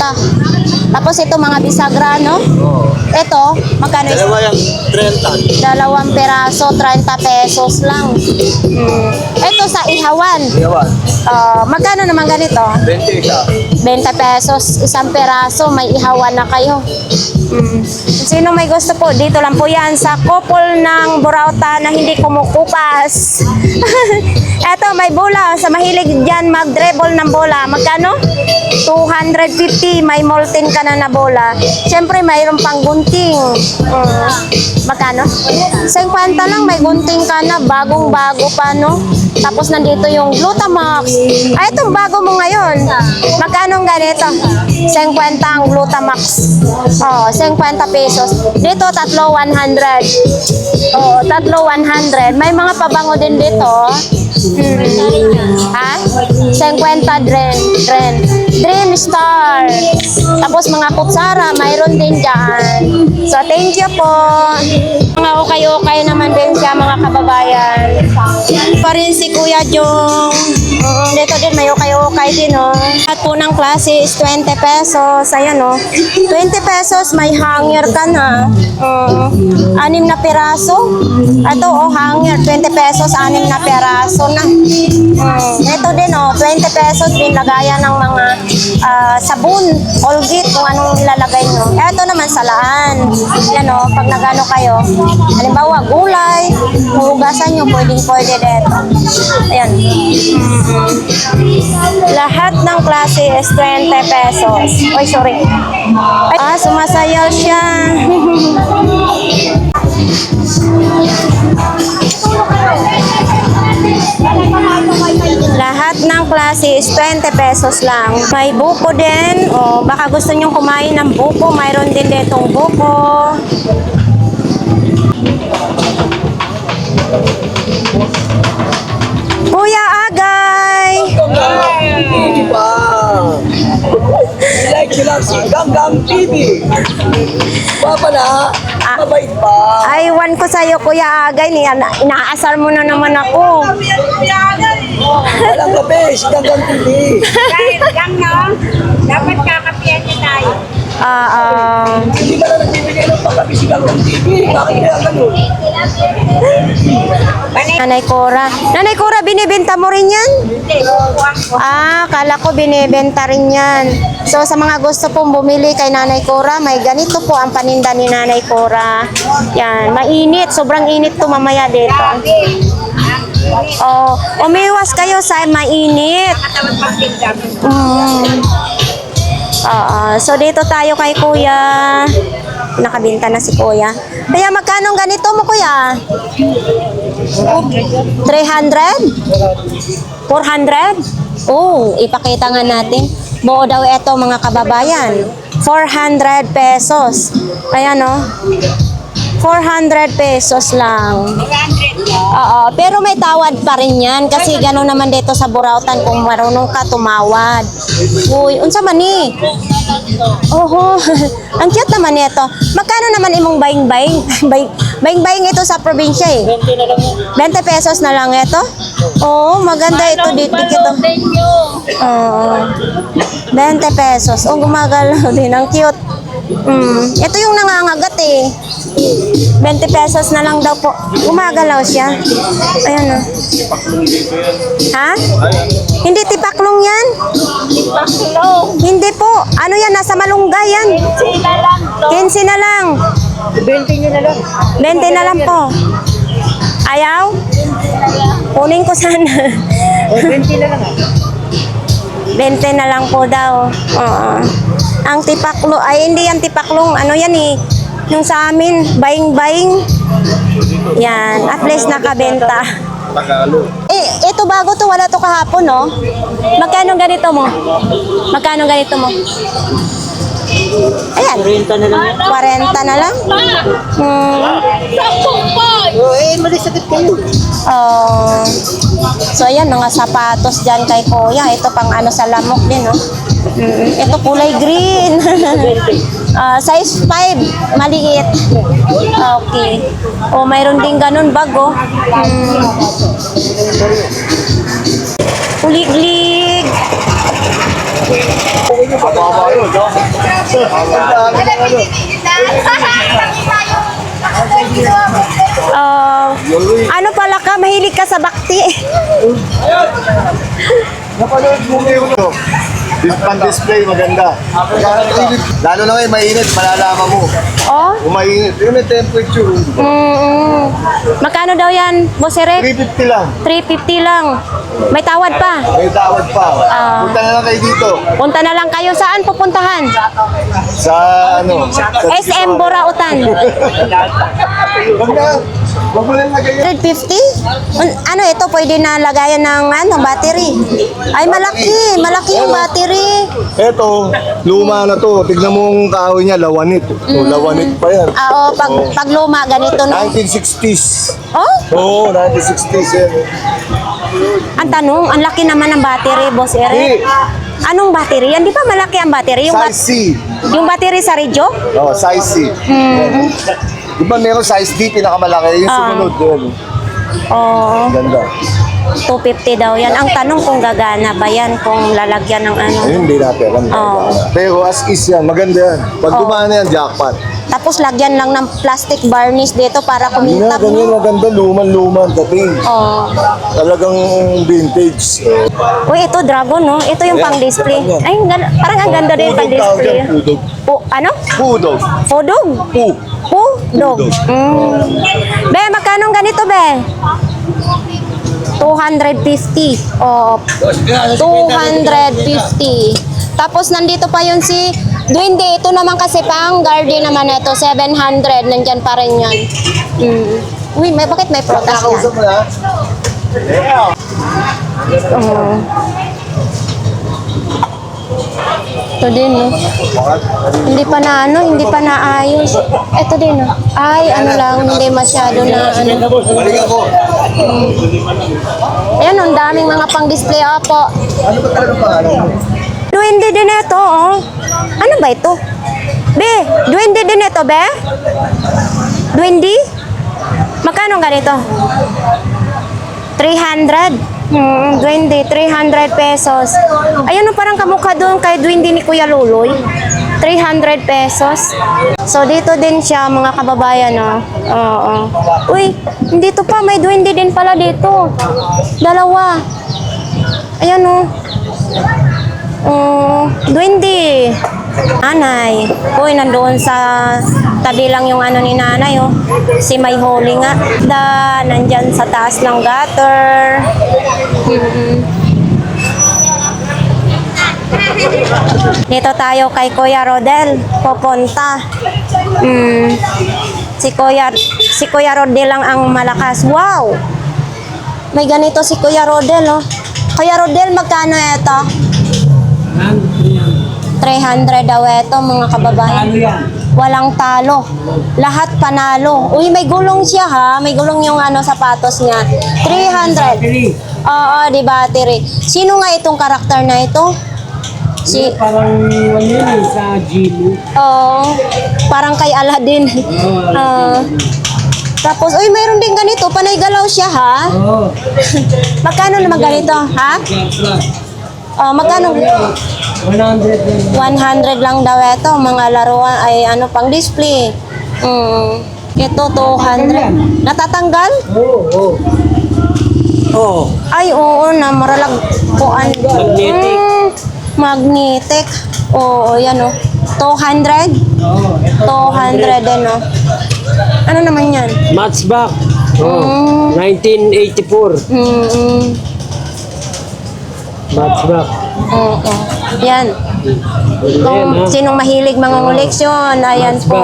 [SPEAKER 1] Tapos ito mga bisagra, no?
[SPEAKER 5] Oo.
[SPEAKER 1] Ito, magkano isa?
[SPEAKER 5] Dalawa yung 30.
[SPEAKER 1] Dalawang peraso, 30 pesos lang. Ito sa ihawan.
[SPEAKER 5] Yawan.
[SPEAKER 1] Magkano naman ganito?
[SPEAKER 5] 20 isa.
[SPEAKER 1] 20 pesos, isang peraso, may ihawan na kayo. Sino may gusto po, dito lang po yan sa couple ng burauta na hindi kumukupas. Eto, may bola. Sa mahilig dyan mag-dribble ng bola. Magkano? 250. May molten ka na bola. Siyempre, mayroon pang gunting. Magkano? 50 lang, may gunting ka na. Bagong-bago pa, no? Tapos nandito yung Glutamax. Ay, itong bago mo ngayon. Magkano ganito? 50 ang Glutamax. 50 pesos. Dito, tatlo 100. Tatlo 100. May mga pabango din dito. Ha? 50 Dream Star. Tapos mga kutsara, mayroon din dyan. So, thank you po. Mga ukay-ukay naman din siya, mga kababayan. Pa rin si Kuya Jong. Dito din, may ukay-ukay din, oh. At po ng klase is 20 pesos. Ayan, oh. 20 pesos, may hanger ka na. 6 na piraso. Ito, oh, hanger. 20 pesos, 6 na piraso na. Ito din, oh, 20 pesos din lagayan ng mga sabon, Colgate, kung anong ilalagay nyo. Ito naman salaan. Yan, oh, pag nagano kayo. Halimbawa, gulay, hugasan nyo, pwede dito. Ayan. Lahat ng klase is 20 pesos. Oy, sorry. Sumasayaw siya. Lahat ng klase is 20 pesos lang. May buko din. O, baka gusto nyong kumain ng buko. Mayroon din ditong buko. Kuya Agay!
[SPEAKER 5] Like sila si Ganggang TV. Papa na, mabait pa.
[SPEAKER 1] Aywan ko sa'yo, Kuya Agay. Inaasar mo na naman ako.
[SPEAKER 5] Walang kape, si Ganggang TV.
[SPEAKER 3] Dahil lang, no? Dapat kakapiyan niya tayo.
[SPEAKER 5] Hindi ka na nagbibigay ng pagkapi si Ganggang TV. Bakit kaya ganun?
[SPEAKER 1] Nanay Cora. Nanay Cora, binibenta mo rin yan? Kala ko binibenta rin yan. So, sa mga gusto pong bumili kay Nanay Cora, may ganito po ang paninda ni Nanay Cora. Yan, mainit. Sobrang init to mamaya dito. Umiwas kayo sa mainit. So, dito tayo kay Kuya. Nakabinta na si Kuya. Kaya magkano ganito mo, Kuya? 300? 400? Ipakita nga natin. Buo daw ito, mga kababayan. 400 pesos. Ayan, no? 400 pesos lang. Pero may tawad pa rin yan kasi gano'n naman dito sa Burautan kung marunong ka tumawad. Uy, unsa man ni? Ang cute naman nito. Magkano naman imong baing-baing? Baing-baing ito sa probinsya eh. 20 pesos na lang ito? Maganda ito dito. 20 pesos. Gumagalaw din. Ang cute. Ito yung nangangagat eh. 20 pesos na lang daw po. Gumagalaw siya. Ayan o. Ha? Hindi tipaklong yan? Hindi po. Ano yan? Nasa malunggay yan. 15 na lang. 20 na lang. 20 na lang po. Ayaw? Kunin ko sana.
[SPEAKER 5] 20 na lang.
[SPEAKER 1] 20 na lang po daw. Ang tipaklo, ay hindi yan tipaklong. Ano yan eh? Yung sa amin, baing-baing. Yan, at least nakabenta. Ito bago to, wala to kahapon, no? Magkano ganito mo? Magkano ganito mo? Ayan.
[SPEAKER 5] 40 na lang.
[SPEAKER 1] 40 na lang?
[SPEAKER 5] Malisakit kayo.
[SPEAKER 1] So, ayan, mga sapatos dyan kay Kuya. Ito pang ano sa lamok din, no? Ito kulay green. Size 5, maliit. Okay. Mayroon din ganun bago. Kuliglig. Ano pala ka? Mahilig ka sa bakti.
[SPEAKER 6] Napanood mo ngayon ito. Pan-display, maganda. Lalo na ngayon, mainit, malalaman mo.
[SPEAKER 1] Oh?
[SPEAKER 6] Kung mainit, yun may temperature.
[SPEAKER 1] Magkano daw yan, Boss Eric?
[SPEAKER 6] 350 lang.
[SPEAKER 1] 350 lang. May tawad pa.
[SPEAKER 6] May tawad pa. Punta na lang kayo dito.
[SPEAKER 1] Punta na lang kayo. Saan pupuntahan?
[SPEAKER 6] Sa ano? Sa
[SPEAKER 1] SM Borautan.
[SPEAKER 6] Wag na. Wag mo lang lagay yan.
[SPEAKER 1] 150? Ano ito? Pwede na lagayan ng battery. Ay, malaki. Malaki yung battery.
[SPEAKER 6] Eto, luma na to. Tignan mo yung kahoy niya, lawanit. Lawanit pa yan.
[SPEAKER 1] Oo, pag luma, ganito no.
[SPEAKER 6] 1960s.
[SPEAKER 1] Oh?
[SPEAKER 6] Oo, 1960s yan.
[SPEAKER 1] Ang tanong, ang laki naman ng battery, Boss Eric. Anong battery? Yan, di ba malaki ang battery?
[SPEAKER 6] Size C.
[SPEAKER 1] Yung battery sa radyo?
[SPEAKER 6] Oo, size C. Di ba meron size D, pinakamalaki? Yung sumunod doon.
[SPEAKER 1] Oo.
[SPEAKER 6] Ganda.
[SPEAKER 1] 250 daw yan. Ang tanong kung gagana ba yan, kung lalagyan ng ano.
[SPEAKER 6] Ayun, hindi natin alam.
[SPEAKER 1] Oo.
[SPEAKER 6] Pero as is yan, maganda yan. Pag gumana yan, jackpot.
[SPEAKER 1] Tapos lagyan lang ng plastic varnish dito para
[SPEAKER 6] Hindi na,
[SPEAKER 1] kumintab.
[SPEAKER 6] ganyan maganda, luman-luman, dating.
[SPEAKER 1] Oo.
[SPEAKER 6] Talagang vintage.
[SPEAKER 1] Uy, ito dragon, no? Ito yung
[SPEAKER 6] Yeah,
[SPEAKER 1] pang-display.
[SPEAKER 6] Japan yan.
[SPEAKER 1] Ay, parang ang ganda din
[SPEAKER 6] Pudog tawag
[SPEAKER 1] pang-display.
[SPEAKER 6] yan, pudog.
[SPEAKER 1] Ano?
[SPEAKER 6] Pudog.
[SPEAKER 1] Pudog?
[SPEAKER 6] Pu.
[SPEAKER 1] Pudog. Be, magkano ang ganito, be? 250. Oo. 250. Tapos nandito pa yun si Duende. Ito naman kasi pang guardian naman ito. 700. Nandyan pa rin yan. Uy, bakit may protas yan?
[SPEAKER 6] Nakausap mo na?
[SPEAKER 1] Ito din, no? Hindi pa na hindi pa naayos. Ito din, no? Ay, ano lang, hindi masyado na
[SPEAKER 6] Balik ako.
[SPEAKER 1] Ayan, ang daming mga pang-display. Opo.
[SPEAKER 6] Ano ba talagang pangalan?
[SPEAKER 1] Duwende din ito, oh. Ano ba ito? Be, duwende din ito, be? Duwende? Magkano ganito? 300? Duwende, 300 pesos. Ayun, no, parang kamukha doon kay duwende ni Kuya Luloy. 300 pesos. So, dito din siya, mga kababayan, no? Oo. Uy, dito pa, may duwende din pala dito. Dalawa. Ayan, no? Duwende. Nanay. Uy, nandoon sa tabi lang yung ano ni nanay, oh. Si May Holy nga. Nandyan sa taas ng gutter. Dito tayo kay Kuya Rodel. Pupunta. Si Kuya Rodel lang ang malakas. Wow! May ganito si Kuya Rodel, oh. Kuya Rodel, magkano ito? 300 daw ito, mga kababayan. Walang talo. Lahat panalo. Uy, may gulong siya, ha? May gulong yung sapatos niya. 300. Oo, di battery. Sino nga itong karakter na ito?
[SPEAKER 4] Parang sa Gino.
[SPEAKER 1] Oo. Parang kay Aladdin. Tapos, uy, mayroon din ganito. Panay galaw siya, ha?
[SPEAKER 4] Oo.
[SPEAKER 1] Magkano naman ganito, ha? Magkano?
[SPEAKER 4] 100 lang.
[SPEAKER 1] 100 lang daw ito, mga laruan, ay pang display. Ito, 200. Natatanggal?
[SPEAKER 4] Oo.
[SPEAKER 1] Ay, oo na, maralag kuan.
[SPEAKER 4] Magnetic.
[SPEAKER 1] Magnetic. Oo, yan o. 200?
[SPEAKER 4] Oo.
[SPEAKER 1] 200 din o. Ano naman yan?
[SPEAKER 4] Matchback. Oh, 1984. Matchback.
[SPEAKER 1] Oo. Yan. Kung sinong mahilig mga koleksyon, ayan po.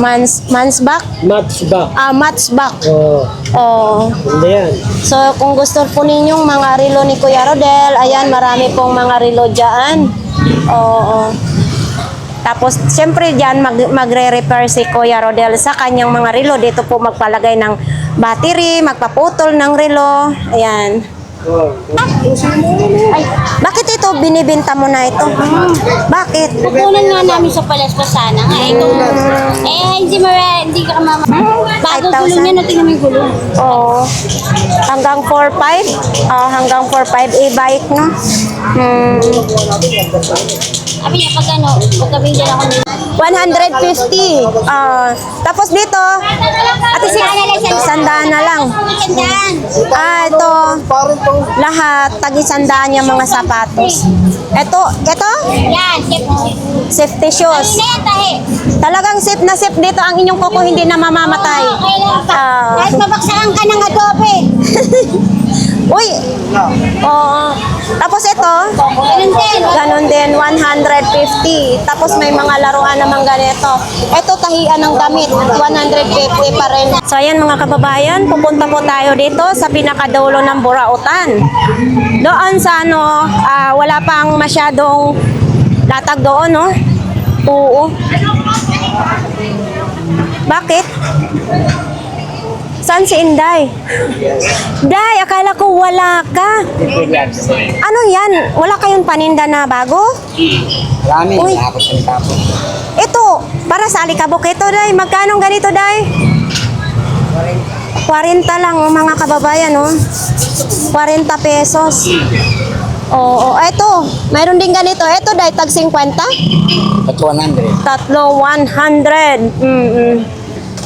[SPEAKER 1] Mansback?
[SPEAKER 4] Matchback.
[SPEAKER 1] Matchback.
[SPEAKER 4] Oo.
[SPEAKER 1] Oo.
[SPEAKER 4] Hindi yan.
[SPEAKER 1] So, kung gusto po ninyong mga relo ni Kuya Rodel, ayan, marami pong mga relo dyan. Oo. Tapos, siyempre dyan, magre-repair si Kuya Rodel sa kanyang mga relo. Dito po magpalagay ng battery, magpaputol ng relo. Ayan. Ay, bakit ito binibenta mo na ito? Bakit?
[SPEAKER 3] Kukunan nga namin sa Palaspa sana nga. Hindi ka mama. Bago
[SPEAKER 1] 5,000.
[SPEAKER 3] gulong yan, natin namin gulong.
[SPEAKER 1] Oo. Hanggang 4.5? Hanggang 4.5 e-bike, no?
[SPEAKER 3] Sabi niya, pag ano, pag kabigyan ako nila.
[SPEAKER 1] 150. Tapos dito, ate si sandaan na lang. Ito, lahat, tag-isandaan yung mga sapatos. Ito,
[SPEAKER 3] Yan,
[SPEAKER 1] safety shoes.
[SPEAKER 3] tahi.
[SPEAKER 1] Talagang safe na safe dito ang inyong kuko, hindi na mamamatay.
[SPEAKER 3] Okay lang pa.
[SPEAKER 1] Ah.
[SPEAKER 3] Kahit mabaksakan ka ng adobe.
[SPEAKER 1] Uy! Oo. Tapos ito,
[SPEAKER 3] Ganun din.
[SPEAKER 1] ganun din, 150. Tapos may mga laruan naman ganito. Ito, tahian ng damit, 150 pa rin. So ayan mga kababayan, pupunta po tayo dito sa pinakadulo ng Burautan. Doon sa ano, wala pang masyadong latag doon, no? Oo. Bakit? Saan si Inday? Day, akala ko wala ka. Ano yan? Wala kayong paninda na bago?
[SPEAKER 5] Marami,
[SPEAKER 1] Uy.
[SPEAKER 5] nakapos ang tapo.
[SPEAKER 1] Ito, para sa alikabok ito, Day. Magkano ganito, Day? 40 lang, oh, mga kababayan, oh. 40 pesos. Oo, ito. Mayroon din ganito. Ito, Day, tag 50?
[SPEAKER 5] At 100.
[SPEAKER 1] Tatlo, 100.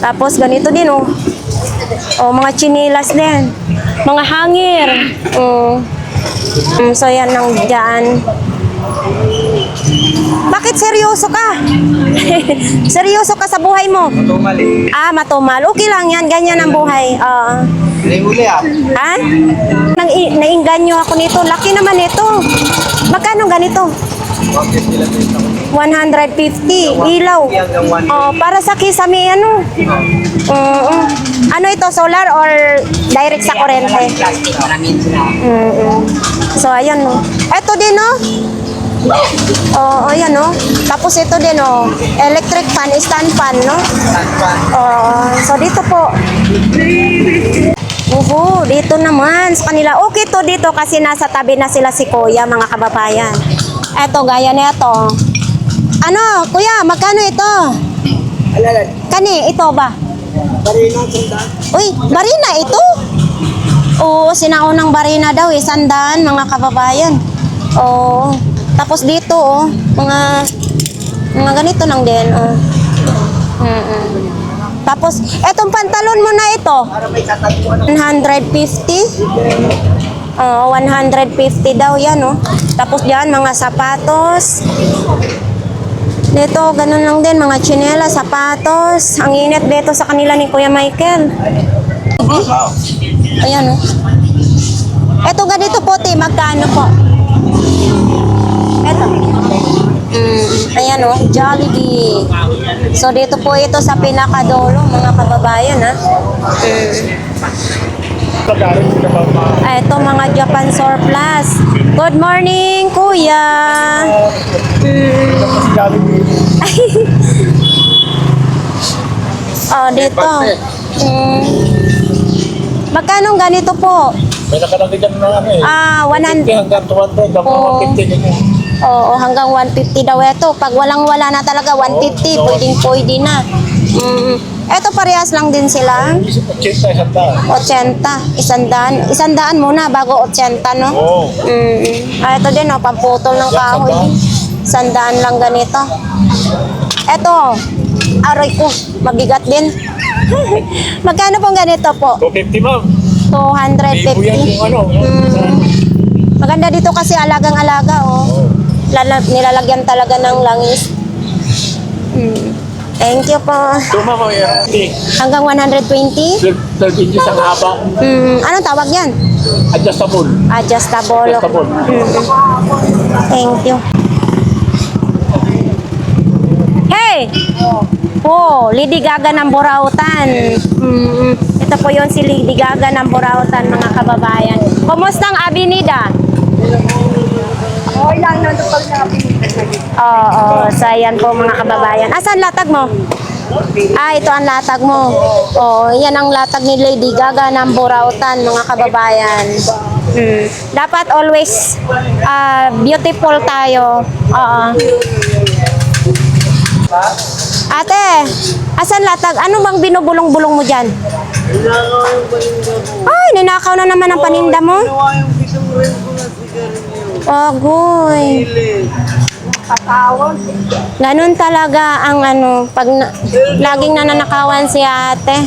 [SPEAKER 1] Tapos ganito din, oh. Oh, mga chinilas din. Mga hangir. So, yan ang dyan. Bakit seryoso ka? Seryoso ka sa buhay mo?
[SPEAKER 5] Tumali.
[SPEAKER 1] Matumal. Okay lang yan. Ganyan ang buhay.
[SPEAKER 5] Huli ah.
[SPEAKER 1] Ha? Nainganyo ako nito. Laki naman ito. Magkano ganito? 150. Ilaw. Para sa kisame, ano? Ano ito? Solar or direct sa kuryente? So, ayan, no. Ito din, no? Ayan, no. Tapos ito din, no. Electric fan, stand fan, no? So, dito po. Dito naman sa kanila. Okay to dito kasi nasa tabi na sila si Kuya, mga kababayan. Eto, gaya nito. Ano, Kuya, magkano ito? Kani, ito ba? Uy, barina ito? Oo, sinaunang barina daw, sandaan, mga kababayan. Oo. Tapos dito, mga ganito lang din, Tapos, etong pantalon mo na ito, 150? 150 daw yan, Tapos diyan, mga sapatos. Dito, ganun lang din, mga tsinela, sapatos. Ang init dito sa kanila ni Kuya Michael. Ayan, Ito, ganito puti, magkano po? Ito. Ayan, Jollibee. So, dito po ito sa pinakadulo, mga kababayan, Ito, mga Japan surplus. Good morning, Kuya. Dito. Magkano ganito po?
[SPEAKER 6] May nakalagay dyan na ano
[SPEAKER 1] 100.
[SPEAKER 6] hanggang 200, hanggang 150 din eh.
[SPEAKER 1] Oo, hanggang 150 daw ito. Pag walang-wala na talaga, 150, pwedeng-pwede na. Ito parehas lang din sila.
[SPEAKER 6] 80,
[SPEAKER 1] 80, 100. 100 muna bago 80, no?
[SPEAKER 6] Oo.
[SPEAKER 1] Ito din, pamputol ng kahoy. 100 lang ganito. Ito, aray ko, mabigat din. Magkano pong ganito po?
[SPEAKER 6] 250 ma'am. Libo yan
[SPEAKER 1] 250.
[SPEAKER 6] yung ano.
[SPEAKER 1] Maganda dito kasi alagang-alaga, nilalagyan talaga ng langis. Thank you po.
[SPEAKER 6] Tuma ko yan.
[SPEAKER 1] Hanggang 120?
[SPEAKER 6] 12 inches ang haba.
[SPEAKER 1] Anong tawag yan?
[SPEAKER 6] Adjustable.
[SPEAKER 1] Adjustable.
[SPEAKER 6] Adjustable.
[SPEAKER 1] Thank you. Hey! Lady Gaga ng Burautan. Ito po yun si Lady Gaga ng Burautan, mga kababayan. Kumusta ang Avenida?
[SPEAKER 3] Okay lang, nandun pag nakapinita.
[SPEAKER 1] Oo, so ayan po mga kababayan. Asan latag mo? Ito ang latag mo. Yan ang latag ni Lady Gaga ng Burautan, mga kababayan. Dapat always beautiful tayo. Ate, asan latag? Ano bang binubulong-bulong mo dyan? Ay, ninakaw na naman ang paninda mo. Agoy. Ganun talaga ang ano, pag laging nananakawan si ate.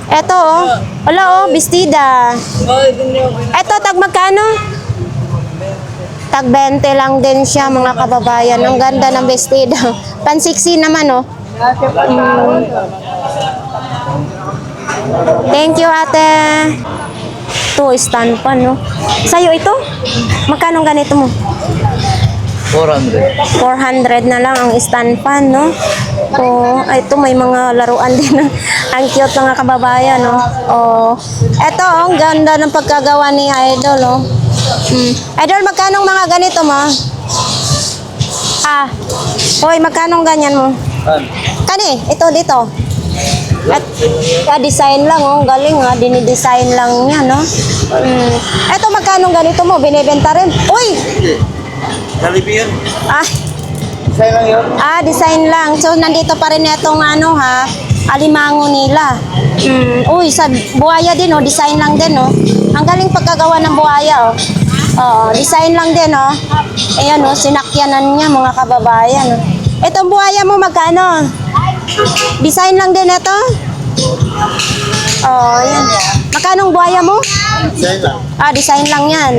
[SPEAKER 1] Eto oh. Wala oh, bestida. Eto, tag magkano? Tag 20 lang din siya mga kababayan. Ang ganda ng bestida. Pansiksi naman oh. Thank you ate. Ito, stand pa no. Sa'yo ito? Magkano ganito mo? 400 na lang ang stand pan, no? Oh, ito may mga laruan din. Ang cute mga kababayan, no? Oh. Ito, oh, ang ganda ng pagkagawa ni Idol, oh. Idol, magkano mga ganito mo? Hoy, magkano ganyan mo? Kani, ito dito. At design lang, oh. Galing, ha. Dinidesign lang niya, no? Ito, magkano ganito mo? Binibenta rin. Uy!
[SPEAKER 2] Kalibiyan.
[SPEAKER 5] Design lang yun.
[SPEAKER 1] Design lang. So, nandito pa rin itong ano ha, alimango nila. Uy, sa buhaya din oh, design lang din oh. Ang galing pagkagawa ng buhaya oh. Design lang din oh. Ayan oh, sinakyanan niya mga kababayan oh. Itong buhaya mo magkano? Design lang din ito? Ayan. Magkano buhaya mo?
[SPEAKER 6] Design lang.
[SPEAKER 1] Design lang yan.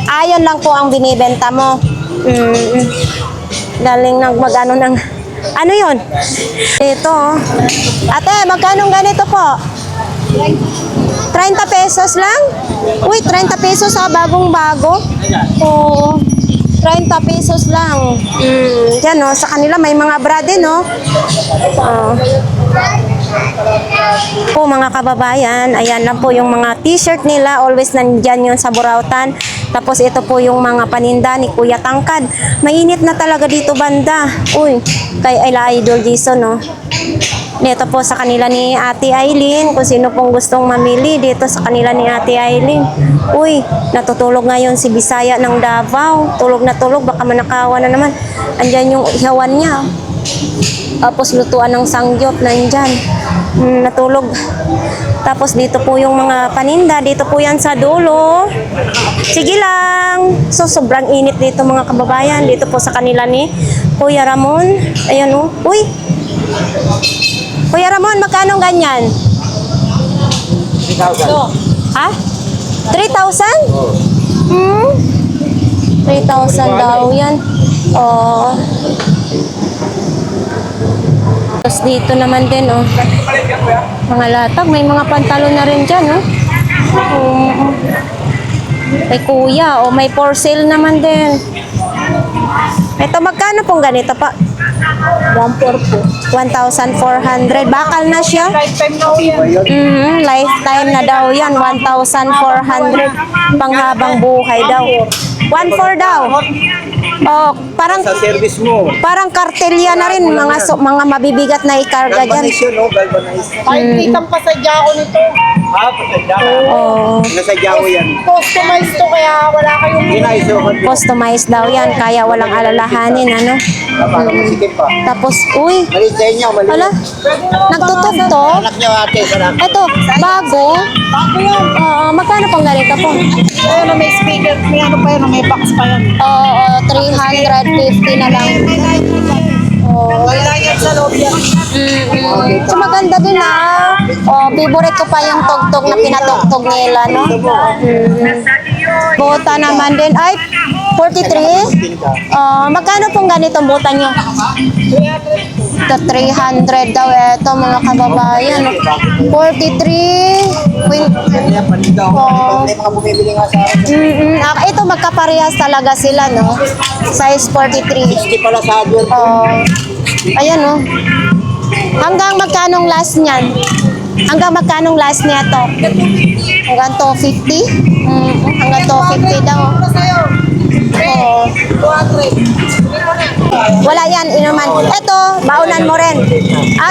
[SPEAKER 1] Ayan lang po ang binibenta mo. Galing nang mag-ano ng... Ano yun? Ito. Oh. Ate, magkano ganito po? 30 pesos lang? Uy, 30 pesos bagong-bago. Oo. 30 pesos lang. Yan oh, sa kanila may mga bra din oh. Po mga kababayan, ayan lang po yung mga t-shirt nila, always nandyan yun sa Burautan. Tapos ito po yung mga paninda ni Kuya Tangkad. Mainit na talaga dito banda. Uy, kay Ayla Idol Jason no. Dito po sa kanila ni Ate Aileen, kung sino pong gustong mamili dito sa kanila ni Ate Aileen. Uy, natutulog ngayon si Bisaya ng Davao. Tulog na tulog, baka manakawan na naman. Andyan yung ihawan niya. Tapos lutuan ng sangyot, nandyan. Natulog. Tapos dito po yung mga paninda. Dito po yan sa dulo. Sige lang. So, sobrang init dito mga kababayan. Dito po sa kanila ni Kuya Ramon. Ayan o. Uy! Kuya Ramon, magkano ganyan?
[SPEAKER 5] 3,000.
[SPEAKER 1] Ha? 3,000? 3,000 daw yan. Oh. Tapos dito naman din, oh. Mga latag, may mga pantalon na rin dyan, oh. May kuya, oh. May for sale naman din. Ito, magkano pong ganito pa? 1,400. Bakal na siya? Lifetime na daw yan. 1,400. Panghabang buhay daw. 1,400 daw. Oh, parang
[SPEAKER 5] Sa service mo.
[SPEAKER 1] parang kartelya na rin mga mabibigat na ikarga diyan.
[SPEAKER 5] Galvanize yun, no? Galvanize.
[SPEAKER 7] Ikang pasadya ko nito.
[SPEAKER 5] Pasadya ka.
[SPEAKER 1] Oh,
[SPEAKER 5] Nasadya ko yan.
[SPEAKER 7] Customized to kaya wala kayong
[SPEAKER 5] Ginaiso ko.
[SPEAKER 1] customized daw yan kaya walang alalahanin ano.
[SPEAKER 5] Paano masikip pa?
[SPEAKER 1] Tapos uy,
[SPEAKER 5] Mali sa inyo, mali.
[SPEAKER 1] ala, nagtutugto.
[SPEAKER 5] Anak niyo ate, sarap.
[SPEAKER 1] Ito, bago.
[SPEAKER 7] bago yan.
[SPEAKER 1] Magkano pong ganito po?
[SPEAKER 7] Ayun, may speaker. May ano pa yan, may box pa yan.
[SPEAKER 1] Oo, 350 na lang. Oh.
[SPEAKER 7] Wala yan sa loob yan.
[SPEAKER 1] So maganda din ah. Oh, favorite ko pa yung tugtog na pinatugtog nila, no? Bota naman din. Ay, 43? Magkano pong ganitong bota nyo? 300 daw ito mga kababayan. 43.
[SPEAKER 5] Kaya panida ako. May mga bumibili nga sa akin.
[SPEAKER 1] Ito magkaparehas talaga sila, no? Size 43.
[SPEAKER 5] Hindi pala sa adult.
[SPEAKER 1] Ayan, no? Hanggang magkanong last niyan? Hanggang magkanong last niya to? Hanggang 250? Hanggang 250 daw. Oo. Wala yan, inuman. Ito, baunan mo rin.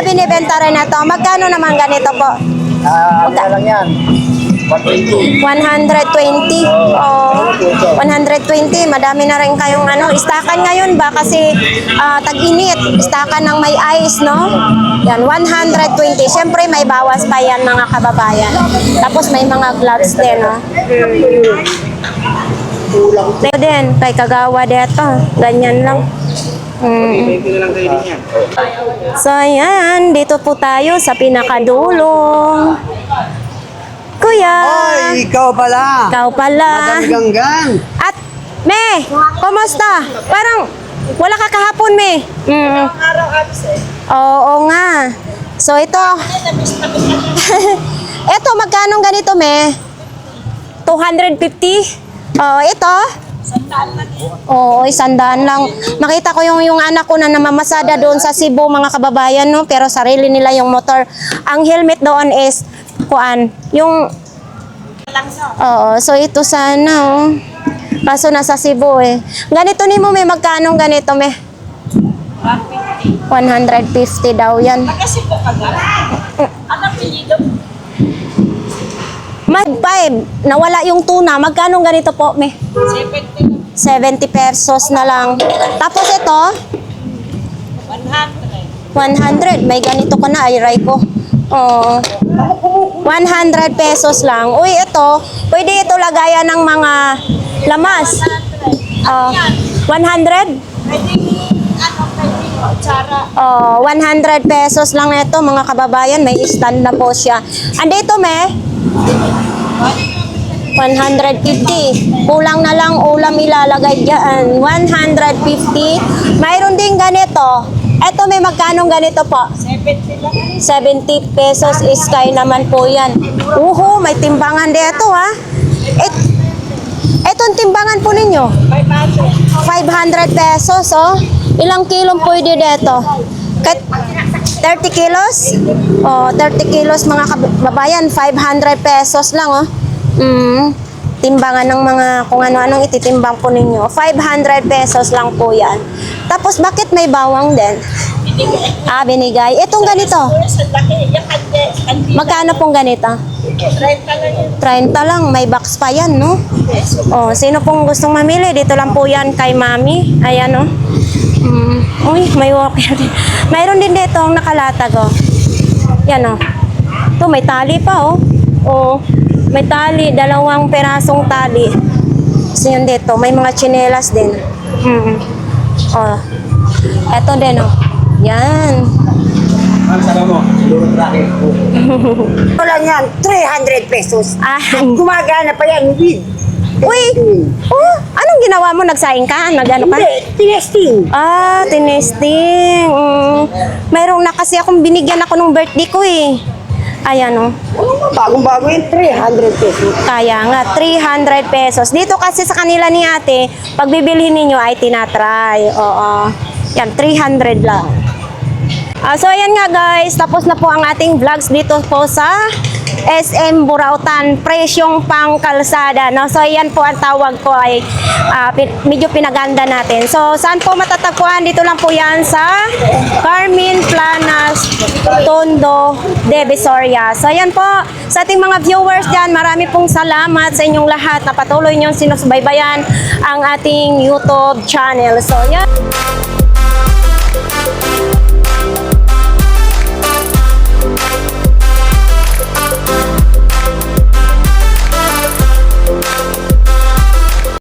[SPEAKER 1] Binibenta rin na to. Magkano naman ganito po?
[SPEAKER 5] Ano lang yan? 120.
[SPEAKER 1] 120. Oh, 120. Madami na rin kayong ano. Istakan ngayon ba? Kasi tag-init. Istakan ng may ice, no? Yan, 120. Siyempre, may bawas pa yan mga kababayan. Tapos may mga gloves din, no? Dito din, kay Kagawa dito. Ganyan lang. So, ayan. Dito po tayo sa pinakadulo. Kuya.
[SPEAKER 5] ikaw pala.
[SPEAKER 1] Ikaw pala.
[SPEAKER 5] Ganggang.
[SPEAKER 1] At, Me, kumusta? Parang, wala ka kahapon, Me. Oo nga. So, ito. Ito, magkano ganito, Me? 250? Oh, ito? Oo, 100 lang. Nakita ko yung anak ko na namamasada doon sa Cebu, mga kababayan, no? Pero sarili nila yung motor. Ang helmet doon is, yung... Oo, so ito sana, oh. Kaso nasa Cebu, eh. Ganito ni mo, may magkano ganito, me? 150 daw yan.
[SPEAKER 3] Ano pilido?
[SPEAKER 1] Mag 5, nawala yung tuna. Magkano ganito po, me? 70 pesos na lang. Tapos ito? 100. May ganito ka na, ay ray ko. Oo. 100 pesos lang. Uy, ito, pwede ito lagayan ng mga lamas. 100? Oh, 100 pesos lang ito, mga kababayan. May stand na po siya. Andito, me? 150. Kulang na lang ulam ilalagay dyan. 150. Mayroon din ganito. Ito, may magkano ganito po? 70 pesos is kay naman po yan. Uho, may timbangan dito, ha? Itong timbangan po ninyo? 500 pesos, oh. Ilang kilong pwede dito? 30 kilos? Oh, 30 kilos, mga kababayan. 500 pesos lang, oh. Timbangan ng mga kung ano-anong ititimbang po ninyo. 500 pesos lang po yan. Tapos, bakit may bawang din? Binigay. Itong ganito. Magkano pong ganito? 30 lang. May box pa yan, no? Oh, sino pong gustong mamili? Dito lang po yan kay Mami. Ayan, no? Uy, may walker din. Mayroon din dito ang nakalatag, oh. Yan, oh. Ito, may tali pa, oh. Oh, may tali. 2 perasong tali. So, yun dito. May mga tsinelas din. Oh. Eto din, oh. Yan.
[SPEAKER 7] Wala yan, 300 pesos. Gumagana pa yan, with.
[SPEAKER 1] Uy! Oh, anong ginawa mo? Nagsaing ka? Nag-ano ka?
[SPEAKER 7] Tinesting.
[SPEAKER 1] Tinesting. Mayroong na kasi akong binigyan ako nung birthday ko, eh. Ayan, oh.
[SPEAKER 7] Bagong-bago yun, 300 pesos.
[SPEAKER 1] Kaya nga, 300 pesos. Dito kasi sa kanila ni ate, pag bibilhin ninyo ay tinatry. Oo. Yan, 300 lang. So, ayan nga guys. Tapos na po ang ating vlogs dito po sa SM Burautan. Presyong pang kalsada. No? So, ayan po ang tawag ko ay medyo pinaganda natin. So, saan po matatagpuan? Dito lang po yan sa Carmen Planas, Tondo, Divisoria. So, ayan po. Sa ating mga viewers dyan, marami pong salamat sa inyong lahat na patuloy niyong sinusubaybayan ang ating YouTube channel. So, ayan.